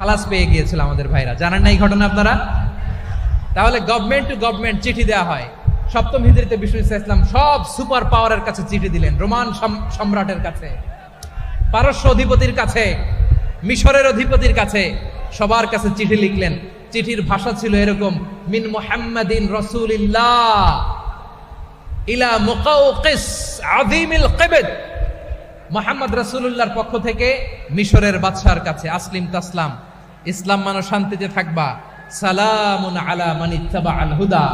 খালাস পেয়ে গিয়েছিল আমাদের ভাইরা, জানেন না এই ঘটনা আপনারা? তাহলে গভর্নমেন্ট টু গভর্নমেন্ট চিঠি দেওয়া হয়। সপ্তম হিজরিতে বিষ্ণু ইসলাম সব সুপার পাওয়ারের কাছে চিঠি দিলেন, রোমান সম্রাটের কাছে, পারস্য অধিপতির কাছে, মিশরের অধিপতির কাছে, সবার কাছে চিঠি লিখলেন। চিঠির ভাষা ছিল এরকম: মিন মুহাম্মাদিন রাসূলিল্লাহ ইলা মুকাওকিস আযীমিল কিবত। মুহাম্মদ রাসূলুল্লাহর পক্ষ থেকে মিশরের বাদশার কাছে, আসলিম তাসলাম, ইসলাম মানো শান্তিতে থাকবা, সালামুন আলা মান ইত্তাবাআল হুদা,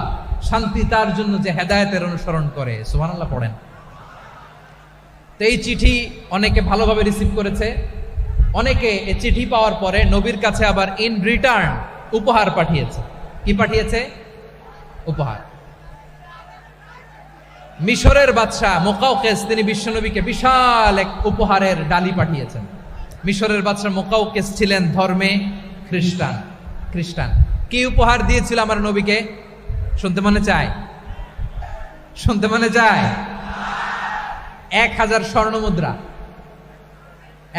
শান্তি তার জন্য যে হেদায়েতের অনুসরণ করে। সুবহানাল্লাহ পড়েন। তো এই চিঠি অনেকে ভালোভাবে রিসিভ করেছে, অনেকে এই চিঠি পাওয়ার পরে নবীর কাছে আবার ইন রিটার্ন উপহার পাঠিয়েছে। কি পাঠিয়েছে? উপহার। মিশরের বাদশা মুকাওকিস তিনি বিশ্বনবীকে বিশাল এক উপহারের ডালি পাঠিয়েছেন। মিশরের বাদশা মুকাওকিস ছিলেন ধর্মে খ্রিস্টান। কি উপহার দিয়েছিল আমার নবীকে? শুনতে মনে চায়? 1000 স্বর্ণ মুদ্রা।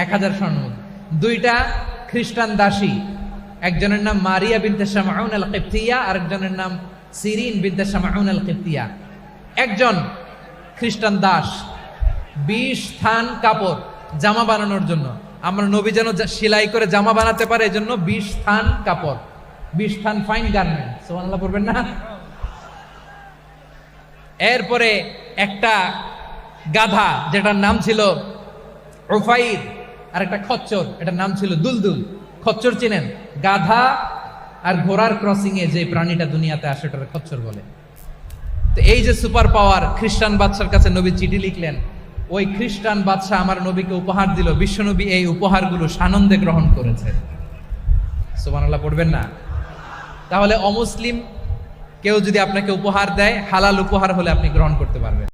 1000 স্বর্ণ মুদ্রা। 2টা খ্রিস্টান দাসী, একজনের নাম মারিয়া বিনতে শামউন আল কিবতিয়া, আরেকজনের নাম সিরিন বিনতে শামউন আল কিবতিয়া। একজন খ্রিস্টান দাস 20 থান কাপড় জামা বানানোর জন্য, আমরা নবী যেন সেলাই করে জামা বানাতে পারে এজন্য 20 থান কাপড়, 20 থান ফাইন গার্মেন্ট। সুবহানাল্লাহ পড়বেন না? এরপরে একটা গাধা যেটার নাম ছিল উফাইর, আর একটা খচ্চর, এটার নাম ছিল দুলদুল। খচ্চর চিনেন? গাধা আর ঘোড়ার ক্রসিং এ যে প্রাণীটা দুনিয়াতে আসে ওটার খচ্চর বলে। তো এই যে সুপার পাওয়ার খ্রিস্টান বাদশার কাছে নবী চিঠি লিখলেন, ওই খ্রিস্টান বাদশা আমার নবীকে উপহার দিল। বিশ্বনবী এই উপহারগুলো সানন্দে গ্রহণ করেছে। সুবহানাল্লাহ পড়বেন না? তাহলে অমুসলিম কেউ যদি আপনাকে উপহার দেয়, হালাল উপহার হলে আপনি গ্রহণ করতে পারবেন।